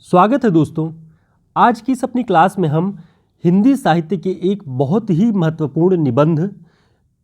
स्वागत है दोस्तों। आज की इस अपनी क्लास में हम हिंदी साहित्य के एक बहुत ही महत्वपूर्ण निबंध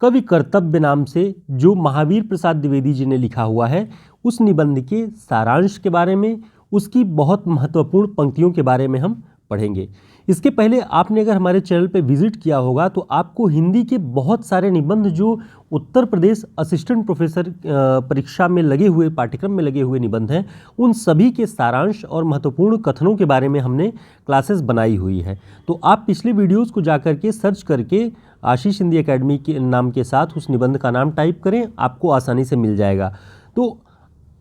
कवि कर्तव्य नाम से जो महावीर प्रसाद द्विवेदी जी ने लिखा हुआ है उस निबंध के सारांश के बारे में, उसकी बहुत महत्वपूर्ण पंक्तियों के बारे में हम पढ़ेंगे। इसके पहले आपने अगर हमारे चैनल पर विजिट किया होगा तो आपको हिंदी के बहुत सारे निबंध जो उत्तर प्रदेश असिस्टेंट प्रोफेसर परीक्षा में लगे हुए, पाठ्यक्रम में लगे हुए निबंध हैं, उन सभी के सारांश और महत्वपूर्ण कथनों के बारे में हमने क्लासेस बनाई हुई है। तो आप पिछले वीडियोस को जाकर के सर्च करके आशीष हिंदी एकेडमी के नाम के साथ उस निबंध का नाम टाइप करें, आपको आसानी से मिल जाएगा। तो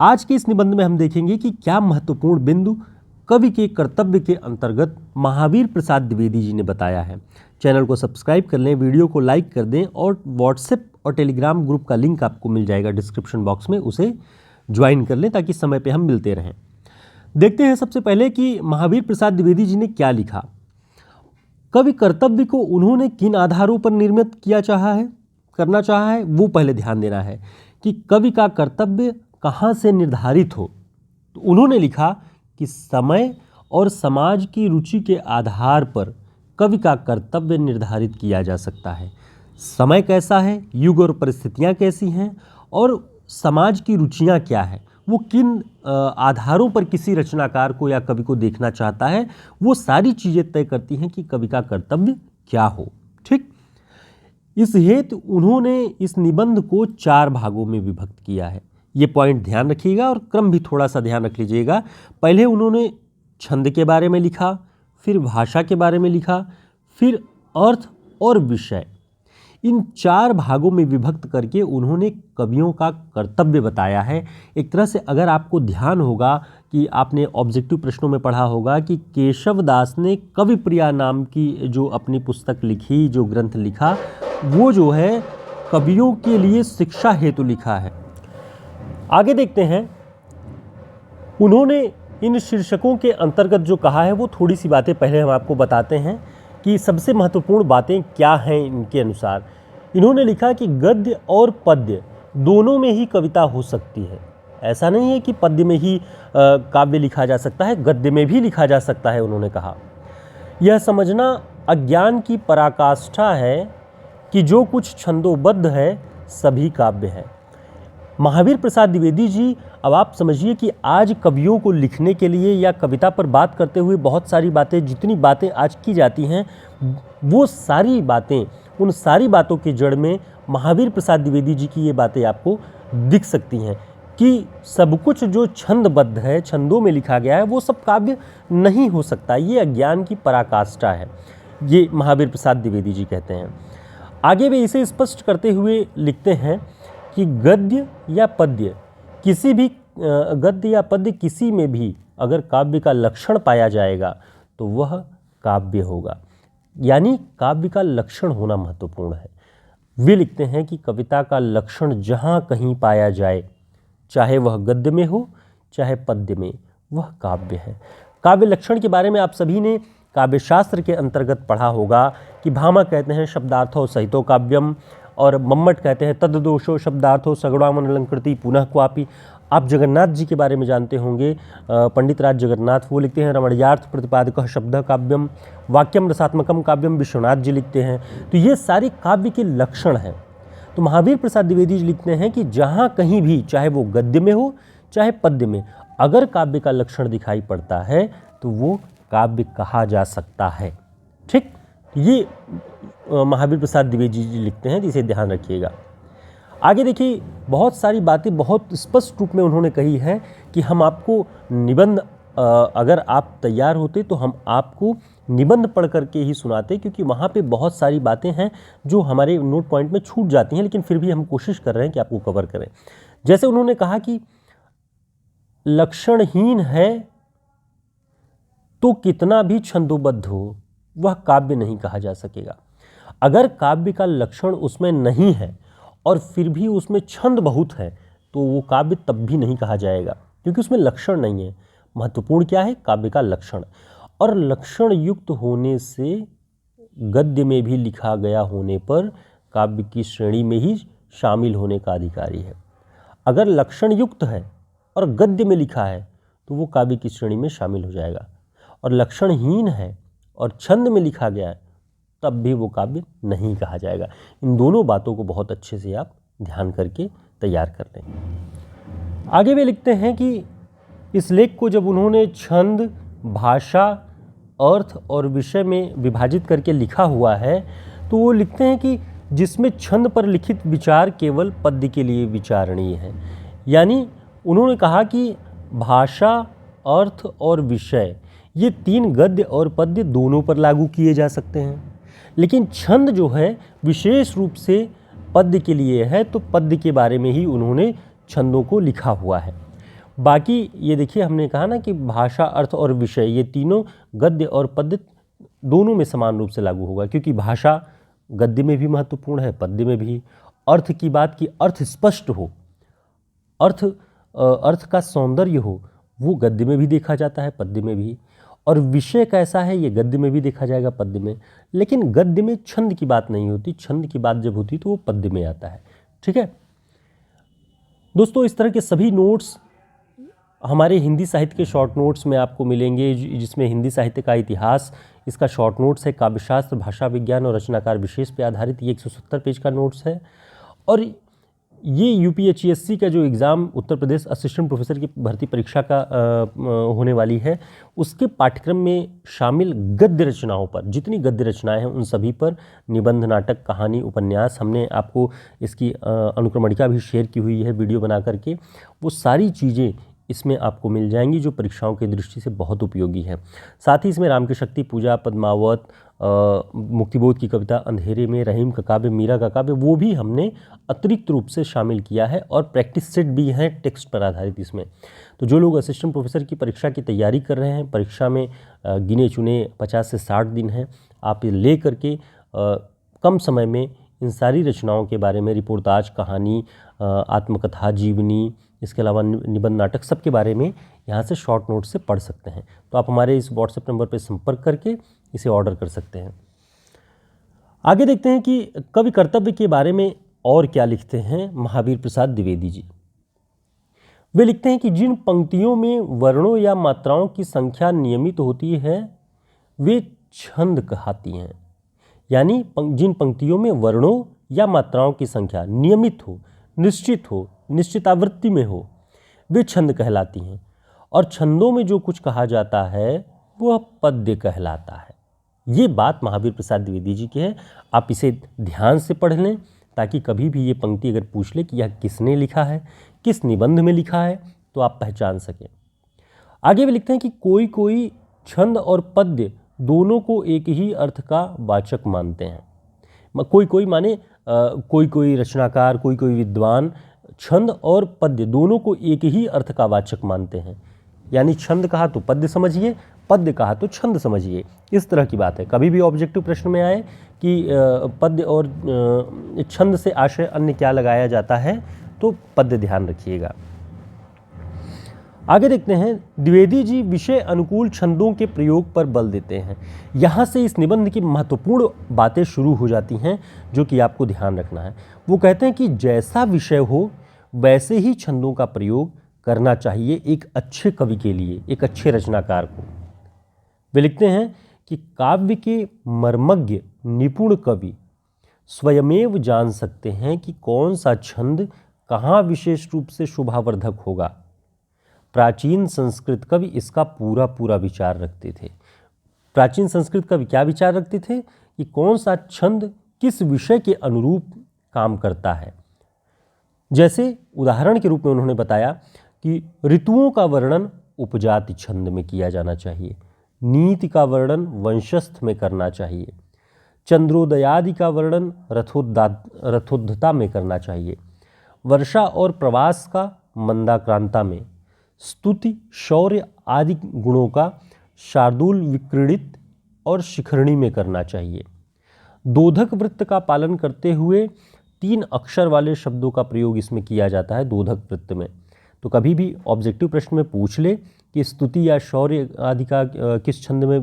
आज के इस निबंध में हम देखेंगे कि क्या महत्वपूर्ण बिंदु कवि के कर्तव्य के अंतर्गत महावीर प्रसाद द्विवेदी जी ने बताया है। चैनल को सब्सक्राइब कर लें, वीडियो को लाइक कर दें और व्हाट्सएप और टेलीग्राम ग्रुप का लिंक आपको मिल जाएगा डिस्क्रिप्शन बॉक्स में, उसे ज्वाइन कर लें ताकि समय पे हम मिलते रहें। देखते हैं सबसे पहले कि महावीर प्रसाद द्विवेदी जी ने क्या लिखा। कवि कर्तव्य को उन्होंने किन आधारों पर निर्मित करना चाहा है वो पहले ध्यान देना है कि कवि का कर्तव्य कहाँ से निर्धारित हो। तो उन्होंने लिखा कि समय और समाज की रुचि के आधार पर कवि का कर्तव्य निर्धारित किया जा सकता है। समय कैसा है, युग और परिस्थितियाँ कैसी हैं और समाज की रुचियाँ क्या है, वो किन आधारों पर किसी रचनाकार को या कवि को देखना चाहता है, वो सारी चीज़ें तय करती हैं कि कवि का कर्तव्य क्या हो। ठीक, इस हेतु उन्होंने इस निबंध को 4 भागों में विभक्त किया है। ये पॉइंट ध्यान रखिएगा और क्रम भी थोड़ा सा ध्यान रख लीजिएगा। पहले उन्होंने छंद के बारे में लिखा, फिर भाषा के बारे में लिखा, फिर अर्थ और विषय। इन 4 भागों में विभक्त करके उन्होंने कवियों का कर्तव्य बताया है। एक तरह से अगर आपको ध्यान होगा कि आपने ऑब्जेक्टिव प्रश्नों में पढ़ा होगा कि केशव दास ने कवि प्रिया नाम की जो अपनी पुस्तक लिखी, जो ग्रंथ लिखा, वो जो है कवियों के लिए शिक्षा हेतु लिखा है। आगे देखते हैं, उन्होंने इन शीर्षकों के अंतर्गत जो कहा है वो थोड़ी सी बातें पहले हम आपको बताते हैं कि सबसे महत्वपूर्ण बातें क्या हैं इनके अनुसार। इन्होंने लिखा कि गद्य और पद्य दोनों में ही कविता हो सकती है। ऐसा नहीं है कि पद्य में ही काव्य लिखा जा सकता है, गद्य में भी लिखा जा सकता है। उन्होंने कहा यह समझना अज्ञान की पराकाष्ठा है कि जो कुछ छंदोबद्ध है सभी काव्य है। महावीर प्रसाद द्विवेदी जी, अब आप समझिए कि आज कवियों को लिखने के लिए या कविता पर बात करते हुए बहुत सारी बातें, जितनी बातें आज की जाती हैं, वो सारी बातें, उन सारी बातों की जड़ में महावीर प्रसाद द्विवेदी जी की ये बातें आपको दिख सकती हैं कि सब कुछ जो छंदबद्ध है, छंदों में लिखा गया है, वो सब काव्य नहीं हो सकता। ये अज्ञान की पराकाष्ठा है, ये महावीर प्रसाद द्विवेदी जी कहते हैं। आगे वे इसे स्पष्ट करते हुए लिखते हैं कि गद्य या पद्य किसी में भी अगर काव्य का लक्षण पाया जाएगा तो वह काव्य होगा। यानी काव्य का लक्षण होना महत्वपूर्ण है। वे लिखते हैं कि कविता का लक्षण जहाँ कहीं पाया जाए, चाहे वह गद्य में हो चाहे पद्य में, वह काव्य है। काव्य लक्षण के बारे में आप सभी ने काव्य शास्त्र के अंतर्गत पढ़ा होगा कि भामा कहते हैं शब्दार्थो सहितो काव्यम, और मम्मट कहते हैं तद्दोषो शब्दार्थो सगुणामन अलंकृति पुनः क्वापि। आप जगन्नाथ जी के बारे में जानते होंगे, पंडित राज जगन्नाथ, वो लिखते हैं रमणीयार्थ प्रतिपादकः शब्द काव्यम, वाक्यम रसात्मकम काव्यम, विश्वनाथ जी लिखते हैं। तो ये सारे काव्य के लक्षण हैं। तो महावीर प्रसाद द्विवेदी जी लिखते हैं कि जहाँ कहीं भी, चाहे वो गद्य में हो चाहे पद्य में, अगर काव्य का लक्षण दिखाई पड़ता है तो वो काव्य कहा जा सकता है। ठीक, ये महावीर प्रसाद द्विवेदी जी लिखते हैं, जिसे ध्यान रखिएगा। आगे देखिए, बहुत सारी बातें बहुत स्पष्ट रूप में उन्होंने कही है कि हम आपको निबंध, अगर आप तैयार होते तो हम आपको निबंध पढ़ करके ही सुनाते, क्योंकि वहाँ पे बहुत सारी बातें हैं जो हमारे नोट पॉइंट में छूट जाती हैं, लेकिन फिर भी हम कोशिश कर रहे हैं कि आपको कवर करें। जैसे उन्होंने कहा कि लक्षणहीन है तो कितना भी छंदोबद्ध हो वह काव्य नहीं कहा जा सकेगा। अगर काव्य का लक्षण उसमें नहीं है और फिर भी उसमें छंद बहुत है तो वो काव्य तब भी नहीं कहा जाएगा, क्योंकि उसमें लक्षण नहीं है। महत्वपूर्ण क्या है? काव्य का लक्षण। और लक्षण युक्त होने से गद्य में भी लिखा गया होने पर काव्य की श्रेणी में ही शामिल होने का अधिकारी है। अगर लक्षण युक्त है और गद्य में लिखा है तो वो काव्य की श्रेणी में शामिल हो जाएगा। और लक्षणहीन है और छंद में लिखा गया है तब भी वो काव्य नहीं कहा जाएगा। इन दोनों बातों को बहुत अच्छे से आप ध्यान करके तैयार कर लें। आगे वे लिखते हैं कि इस लेख को जब उन्होंने छंद, भाषा, अर्थ और विषय में विभाजित करके लिखा हुआ है तो वो लिखते हैं कि जिसमें छंद पर लिखित विचार केवल पद्य के लिए विचारणीय है। यानी उन्होंने कहा कि भाषा, अर्थ और विषय ये तीन गद्य और पद्य दोनों पर लागू किए जा सकते हैं, लेकिन छंद जो है विशेष रूप से पद्य के लिए है, तो पद्य के बारे में ही उन्होंने छंदों को लिखा हुआ है। बाकी ये देखिए हमने कहा ना कि भाषा, अर्थ और विषय ये तीनों गद्य और पद्य दोनों में समान रूप से लागू होगा, क्योंकि भाषा गद्य में भी महत्वपूर्ण है, पद्य में भी। अर्थ की बात की अर्थ स्पष्ट हो, अर्थ का सौंदर्य हो, वो गद्य में भी देखा जाता है, पद्य में भी। और विषय कैसा है ये गद्य में भी देखा जाएगा, पद्य में। लेकिन गद्य में छंद की बात नहीं होती, छंद की बात जब होती तो वो पद्य में आता है। ठीक है दोस्तों, इस तरह के सभी नोट्स हमारे हिंदी साहित्य के शॉर्ट नोट्स में आपको मिलेंगे, जिसमें हिंदी साहित्य का इतिहास इसका शॉर्ट नोट्स है, काव्यशास्त्र, भाषा विज्ञान और रचनाकार विशेष पे आधारित ये 170 पेज का नोट्स है। और ये यूपीएचसीएससी का जो exam Uttar Pradesh assistant professor की भर्ती परीक्षा का होने वाली है, उसके पाठ्यक्रम में शामिल गद्य रचनाओं पर, जितनी गद्य रचनाएं हैं उन सभी पर निबंध, नाटक, कहानी, उपन्यास, हमने आपको इसकी अनुक्रमणिका भी शेयर की हुई है वीडियो बना करके। वो सारी चीज़ें इसमें आपको मिल जाएंगी जो परीक्षाओं की दृष्टि से बहुत उपयोगी है। साथ ही इसमें राम की शक्ति, पूजा, पद्मावत, मुक्तिबोध की कविता, अंधेरे में, रहीम का काव्य, मीरा का काव्य, वो भी हमने अतिरिक्त रूप से शामिल किया है। और प्रैक्टिस सेट भी हैं टेक्स्ट पर आधारित इसमें। तो जो लोग असिस्टेंट प्रोफेसर की परीक्षा की तैयारी कर रहे हैं, परीक्षा में गिने चुने 50 से 60 दिन हैं, आप ये ले करके कम समय में इन सारी रचनाओं के बारे में रिपोर्टाज, कहानी, आत्मकथा, जीवनी, इसके अलावा निबंध, नाटक, सब के बारे में यहाँ से शॉर्ट नोट से पढ़ सकते हैं। तो आप हमारे इस व्हाट्सएप नंबर पर संपर्क करके इसे ऑर्डर कर सकते हैं। आगे देखते हैं कि कवि कर्तव्य के बारे में और क्या लिखते हैं महावीर प्रसाद द्विवेदी जी। वे लिखते हैं कि जिन पंक्तियों में वर्णों या मात्राओं की संख्या नियमित होती है वे छंद कहलाती हैं। यानी जिन पंक्तियों में वर्णों या मात्राओं की संख्या नियमित हो, निश्चित हो, निश्चित आवृत्ति में हो, वे छंद कहलाती हैं। और छंदों में जो कुछ कहा जाता है वह पद्य कहलाता है। ये बात महावीर प्रसाद द्विवेदी जी की है। आप इसे ध्यान से पढ़ लें ताकि कभी भी ये पंक्ति अगर पूछ ले कि यह किसने लिखा है, किस निबंध में लिखा है, तो आप पहचान सकें। आगे वे लिखते हैं कि कोई कोई छंद और पद्य दोनों को एक ही अर्थ का वाचक मानते हैं। कोई कोई माने कोई कोई रचनाकार, कोई कोई विद्वान छंद और पद्य दोनों को एक ही अर्थ का वाचक मानते हैं। यानी छंद कहा तो पद्य समझिए, पद्य कहा तो छंद समझिए, इस तरह की बात है। कभी भी ऑब्जेक्टिव प्रश्न में आए कि पद्य और छंद से आशय अन्य क्या लगाया जाता है, तो पद्य ध्यान रखिएगा। आगे देखते हैं, द्विवेदी जी विषय अनुकूल छंदों के प्रयोग पर बल देते हैं। यहाँ से इस निबंध की महत्वपूर्ण बातें शुरू हो जाती हैं जो कि आपको ध्यान रखना है। वो कहते हैं कि जैसा विषय हो वैसे ही छंदों का प्रयोग करना चाहिए एक अच्छे कवि के लिए, एक अच्छे रचनाकार को। वे लिखते हैं कि काव्य के मर्मज्ञ निपुण कवि स्वयमेव जान सकते हैं कि कौन सा छंद कहाँ विशेष रूप से शोभावर्धक होगा। प्राचीन संस्कृत कवि इसका पूरा पूरा विचार रखते थे। प्राचीन संस्कृत कवि क्या विचार रखते थे कि कौन सा छंद किस विषय के अनुरूप काम करता है। जैसे उदाहरण के रूप में उन्होंने बताया कि ऋतुओं का वर्णन उपजाति छंद में किया जाना चाहिए, नीति का वर्णन वंशस्थ में करना चाहिए, चंद्रोदयादि का वर्णन रथोद्धता में करना चाहिए, वर्षा और प्रवास का मंदाक्रांता में, स्तुति, शौर्य आदि गुणों का शार्दूल, विक्रीडित और शिखरणी में करना चाहिए। दोधक वृत्त का पालन करते हुए 3 अक्षर वाले शब्दों का प्रयोग इसमें किया जाता है दोधक वृत्त में। तो कभी भी ऑब्जेक्टिव प्रश्न में पूछ ले कि स्तुति या शौर्य आदि का किस छंद में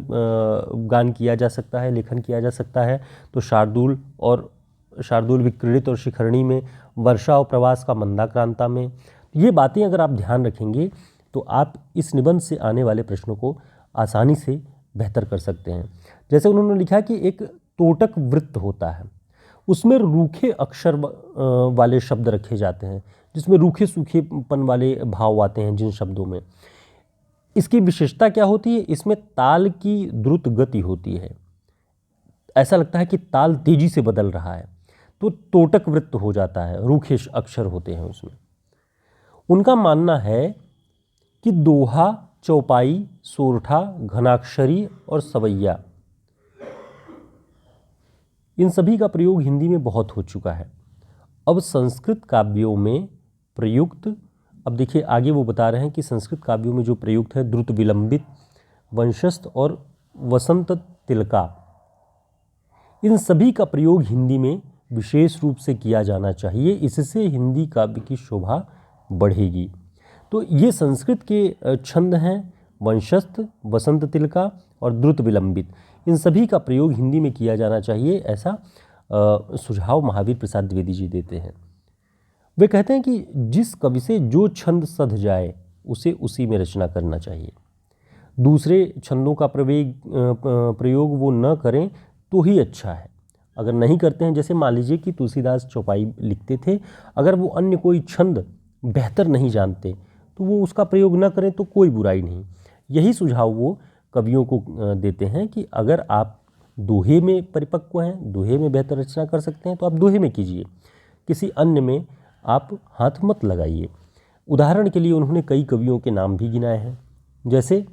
गान किया जा सकता है, लेखन किया जा सकता है, तो शार्दूल, विक्रीडित और शिखरणी में, वर्षा और प्रवास का मंदाक्रांता में। ये बातें अगर आप ध्यान रखेंगे तो आप इस निबंध से आने वाले प्रश्नों को आसानी से बेहतर कर सकते हैं। जैसे उन्होंने लिखा कि एक तोटक वृत्त होता है, उसमें रूखे अक्षर वाले शब्द रखे जाते हैं, जिसमें रूखे सूखेपन वाले भाव आते हैं जिन शब्दों में। इसकी विशेषता क्या होती है? इसमें ताल की द्रुत गति होती है, ऐसा लगता है कि ताल तेजी से बदल रहा है, तो तोटक वृत्त हो जाता है, रूखे अक्षर होते हैं उसमें। उनका मानना है कि दोहा, चौपाई, सोरठा, घनाक्षरी और सवैया, इन सभी का प्रयोग हिंदी में बहुत हो चुका है। अब संस्कृत काव्यों में प्रयुक्त, अब देखिए आगे वो बता रहे हैं कि संस्कृत काव्यों में जो प्रयुक्त है द्रुत विलंबित, वंशस्थ और वसंत तिलका, इन सभी का प्रयोग हिंदी में विशेष रूप से किया जाना चाहिए, इससे हिंदी काव्य की शोभा बढ़ेगी। तो ये संस्कृत के छंद हैं, वंशस्थ, वसंत तिलका और द्रुत विलंबित, इन सभी का प्रयोग हिंदी में किया जाना चाहिए, ऐसा सुझाव महावीर प्रसाद द्विवेदी जी देते हैं। वे कहते हैं कि जिस कवि से जो छंद सध जाए उसे उसी में रचना करना चाहिए, दूसरे छंदों का प्रयोग वो न करें तो ही अच्छा है। अगर नहीं करते हैं, जैसे मान लीजिए कि तुलसीदास चौपाई लिखते थे, अगर वो अन्य कोई छंद बेहतर नहीं जानते तो वो उसका प्रयोग न करें तो कोई बुराई नहीं। यही सुझाव वो कवियों को देते हैं कि अगर आप दोहे में परिपक्व हैं, दोहे में बेहतर रचना कर सकते हैं तो आप दोहे में कीजिए, किसी अन्य में आप हाथ मत लगाइए। उदाहरण के लिए उन्होंने कई कवियों के नाम भी गिनाए हैं, जैसे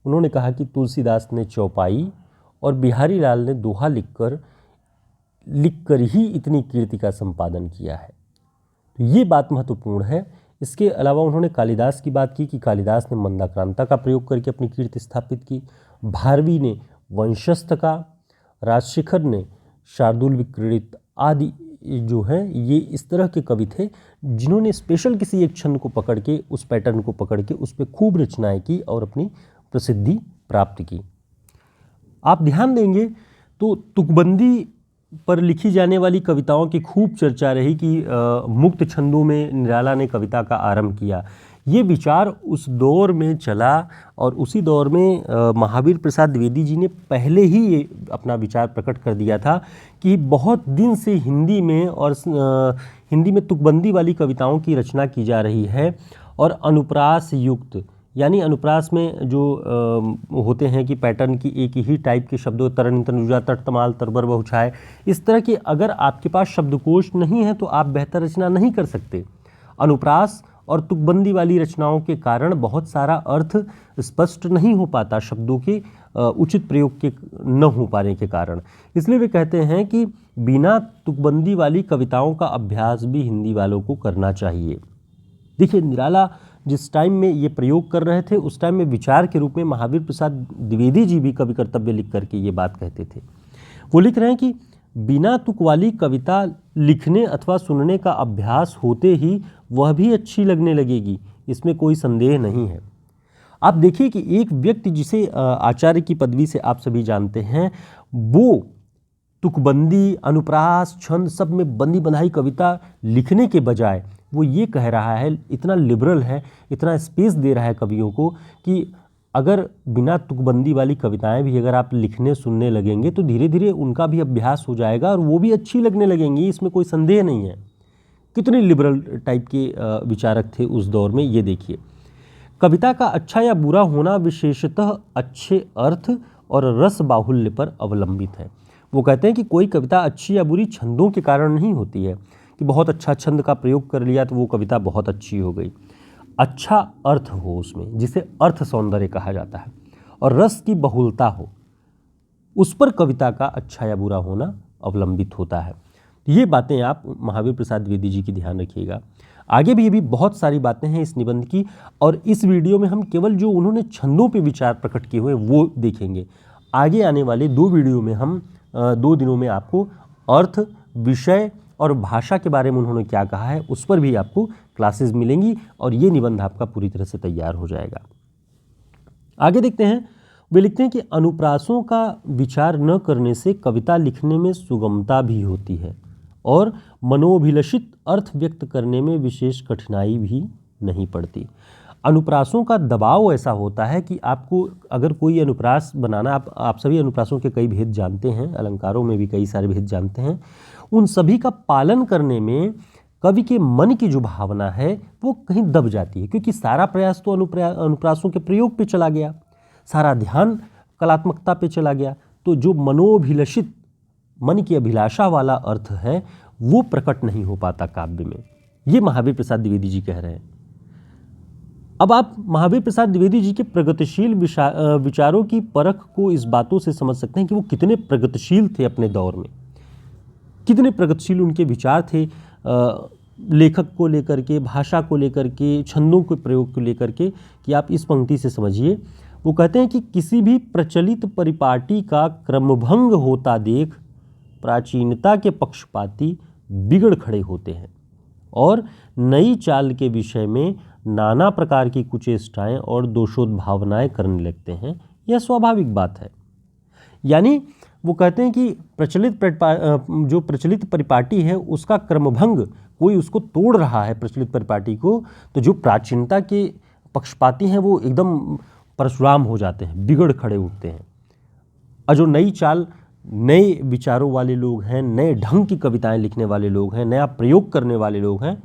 उन्होंने कहा कि तुलसीदास ने चौपाई और बिहारी लाल ने दोहा लिखकर ही इतनी कीर्ति का संपादन किया है। तो ये बात महत्वपूर्ण है। इसके अलावा उन्होंने कालिदास की बात की कि कालिदास ने मंदाक्रांता का प्रयोग करके अपनी कीर्ति स्थापित की, भारवी ने वंशस्थ का, राजशेखर ने शार्दूल विक्रीडित आदि जो हैं ये इस तरह के कवि थे जिन्होंने स्पेशल किसी एक छंद को पकड़ के, उस पैटर्न को पकड़ के उस पर खूब रचनाएं की और अपनी प्रसिद्धि प्राप्त की। आप ध्यान देंगे तो तुकबंदी पर लिखी जाने वाली कविताओं की खूब चर्चा रही कि मुक्त छंदों में निराला ने कविता का आरंभ किया। ये विचार उस दौर में चला और उसी दौर में महावीर प्रसाद द्विवेदी जी ने पहले ही ये अपना विचार प्रकट कर दिया था कि बहुत दिन से हिंदी में तुकबंदी वाली कविताओं की रचना की जा रही है और अनुप्रास युक्त, यानी अनुप्रास में जो होते हैं कि पैटर्न की एक ही टाइप के शब्दों, तरन तनुजा, तट तमाल, तरबर बहुछाए, इस तरह के अगर आपके पास शब्दकोश नहीं है तो आप बेहतर रचना नहीं कर सकते। अनुप्रास और तुकबंदी वाली रचनाओं के कारण बहुत सारा अर्थ स्पष्ट नहीं हो पाता, शब्दों के उचित प्रयोग के न हो पाने के कारण। इसलिए वे कहते हैं कि बिना तुकबंदी वाली कविताओं का अभ्यास भी हिंदी वालों को करना चाहिए। देखिए, निराला जिस टाइम में ये प्रयोग कर रहे थे उस टाइम में विचार के रूप में महावीर प्रसाद द्विवेदी जी भी कवि कर्तव्य लिख करके ये बात कहते थे। वो लिख रहे हैं कि बिना तुक वाली कविता लिखने अथवा सुनने का अभ्यास होते ही वह भी अच्छी लगने लगेगी, इसमें कोई संदेह नहीं है। आप देखिए कि एक व्यक्ति जिसे आचार्य की पदवी से आप सभी जानते हैं, वो तुकबंदी, अनुप्रास, छंद सब में बंदी बंधाई कविता लिखने के बजाय वो ये कह रहा है, इतना लिबरल है, इतना स्पेस दे रहा है कवियों को कि अगर बिना तुकबंदी वाली कविताएं भी अगर आप लिखने सुनने लगेंगे तो धीरे धीरे उनका भी अभ्यास हो जाएगा और वो भी अच्छी लगने लगेंगी, इसमें कोई संदेह नहीं है। कितने लिबरल टाइप के विचारक थे उस दौर में, ये देखिए। कविता का अच्छा या बुरा होना विशेषतः अच्छे अर्थ और रस बाहुल्य पर अवलंबित है। वो कहते हैं कि कोई कविता अच्छी या बुरी छंदों के कारण नहीं होती है कि बहुत अच्छा छंद का प्रयोग कर लिया तो वो कविता बहुत अच्छी हो गई। अच्छा अर्थ हो उसमें, जिसे अर्थ सौंदर्य कहा जाता है, और रस की बहुलता हो, उस पर कविता का अच्छा या बुरा होना अवलंबित होता है। ये बातें आप महावीर प्रसाद द्विवेदी जी की ध्यान रखिएगा। आगे भी बहुत सारी बातें हैं इस निबंध की, और इस वीडियो में हम केवल जो उन्होंने छंदों पे विचार प्रकट किए हुए वो देखेंगे। आगे आने वाले 2 वीडियो में हम 2 दिनों में आपको अर्थ, विषय और भाषा के बारे में उन्होंने क्या कहा है उस पर भी आपको क्लासेस मिलेंगी और ये निबंध आपका पूरी तरह से तैयार हो जाएगा। आगे देखते हैं, वे लिखते हैं कि अनुप्रासों का विचार न करने से कविता लिखने में सुगमता भी होती है और मनोभिलषित अर्थ व्यक्त करने में विशेष कठिनाई भी नहीं पड़ती। अनुप्रासों का दबाव ऐसा होता है कि आपको अगर कोई अनुप्रास बनाना, आप सभी अनुप्रासों के कई भेद जानते हैं, अलंकारों में भी कई सारे भेद जानते हैं, उन सभी का पालन करने में कवि के मन की जो भावना है वो कहीं दब जाती है, क्योंकि सारा प्रयास तो अनुप्रासों के प्रयोग पे चला गया, सारा ध्यान कलात्मकता पे चला गया, तो जो मनोभिलषित मन की अभिलाषा वाला अर्थ है वो प्रकट नहीं हो पाता काव्य में। ये महावीर प्रसाद द्विवेदी जी कह रहे हैं। अब आप महावीर प्रसाद द्विवेदी जी के प्रगतिशील विचारों की परख को इस बातों से समझ सकते हैं कि वो कितने प्रगतिशील थे अपने दौर में, कितने प्रगतिशील उनके विचार थे लेखक को लेकर के, भाषा को लेकर के, छंदों के प्रयोग को लेकर के, कि आप इस पंक्ति से समझिए। वो कहते हैं कि किसी भी प्रचलित परिपाटी का क्रमभंग होता देख प्राचीनता के पक्षपाती बिगड़ खड़े होते हैं और नई चाल के विषय में नाना प्रकार की कुचेष्टाएं और दोषोद्भावनाएं करने लगते हैं। यह स्वाभाविक बात है। यानी वो कहते हैं कि जो प्रचलित परिपाटी है उसका क्रमभंग, कोई उसको तोड़ रहा है प्रचलित परिपाटी को, तो जो प्राचीनता के पक्षपाती हैं वो एकदम परशुराम हो जाते हैं, बिगड़ खड़े उठते हैं। और जो नई चाल, नए विचारों वाले लोग हैं, नए ढंग की कविताएं लिखने वाले लोग हैं, नया प्रयोग करने वाले लोग हैं,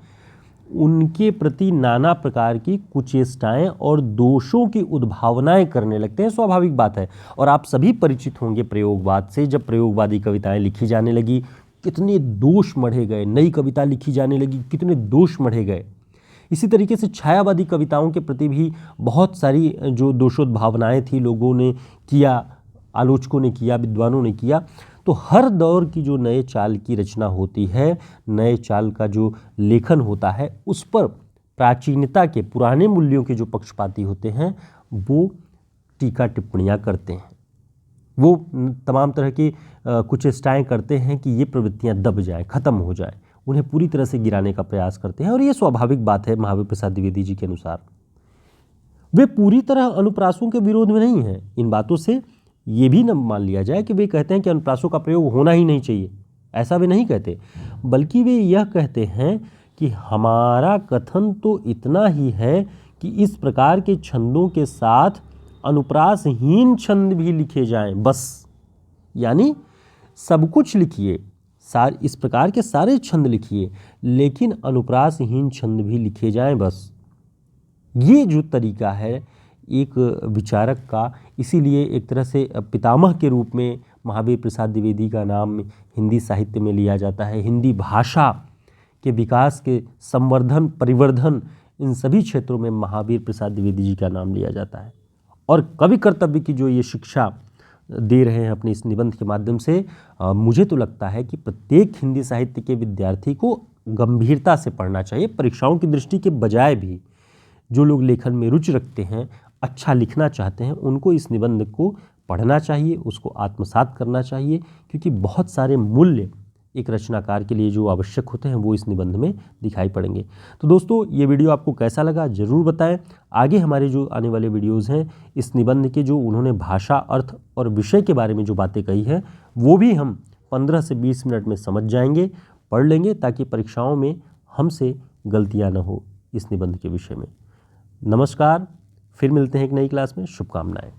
उनके प्रति नाना प्रकार की कुचेष्टाएं और दोषों की उद्भावनाएं करने लगते हैं। स्वाभाविक बात है। और आप सभी परिचित होंगे प्रयोगवाद से। जब प्रयोगवादी कविताएं लिखी जाने लगी कितने दोष मढ़े गए, नई कविता लिखी जाने लगी कितने दोष मढ़े गए। इसी तरीके से छायावादी कविताओं के प्रति भी बहुत सारी जो दोषोद्भावनाएं थी लोगों ने किया, आलोचकों ने किया, विद्वानों ने किया। तो हर दौर की जो नए चाल की रचना होती है, नए चाल का जो लेखन होता है, उस पर प्राचीनता के पुराने मूल्यों के जो पक्षपाती होते हैं वो टीका टिप्पणियाँ करते हैं, वो तमाम तरह की कुचेष्टाएं करते हैं कि ये प्रवृत्तियाँ दब जाएं, ख़त्म हो जाएं, उन्हें पूरी तरह से गिराने का प्रयास करते हैं। और ये स्वाभाविक बात है। महावीर प्रसाद द्विवेदी जी के अनुसार वे पूरी तरह अनुप्रासों के विरोध में नहीं हैं। इन बातों से ये भी न मान लिया जाए कि वे कहते हैं कि अनुप्रासों का प्रयोग होना ही नहीं चाहिए, ऐसा वे नहीं कहते, बल्कि वे यह कहते हैं कि हमारा कथन तो इतना ही है कि इस प्रकार के छंदों के साथ अनुप्रासहीन छंद भी लिखे जाएं बस। यानी सब कुछ लिखिए, इस प्रकार के सारे छंद लिखिए, लेकिन अनुप्रासहीन छंद भी लिखे जाएं बस। ये जो तरीका है एक विचारक का, इसीलिए एक तरह से पितामह के रूप में महावीर प्रसाद द्विवेदी का नाम हिंदी साहित्य में लिया जाता है। हिंदी भाषा के विकास के संवर्धन, परिवर्धन, इन सभी क्षेत्रों में महावीर प्रसाद द्विवेदी जी का नाम लिया जाता है। और कवि कर्तव्य की जो ये शिक्षा दे रहे हैं अपने इस निबंध के माध्यम से, मुझे तो लगता है कि प्रत्येक हिंदी साहित्य के विद्यार्थी को गंभीरता से पढ़ना चाहिए। परीक्षाओं की दृष्टि के बजाय भी जो लोग लेखन में रुचि रखते हैं, अच्छा लिखना चाहते हैं, उनको इस निबंध को पढ़ना चाहिए, उसको आत्मसात करना चाहिए, क्योंकि बहुत सारे मूल्य एक रचनाकार के लिए जो आवश्यक होते हैं वो इस निबंध में दिखाई पड़ेंगे। तो दोस्तों, ये वीडियो आपको कैसा लगा ज़रूर बताएं। आगे हमारे जो आने वाले वीडियोज़ हैं, इस निबंध के जो उन्होंने भाषा, अर्थ और विषय के बारे में जो बातें कही हैं वो भी हम 15 से 20 मिनट में समझ जाएंगे, पढ़ लेंगे, ताकि परीक्षाओं में हमसे गलतियाँ न हो इस निबंध के विषय में। नमस्कार, फिर मिलते हैं एक नई क्लास में। शुभकामनाएं।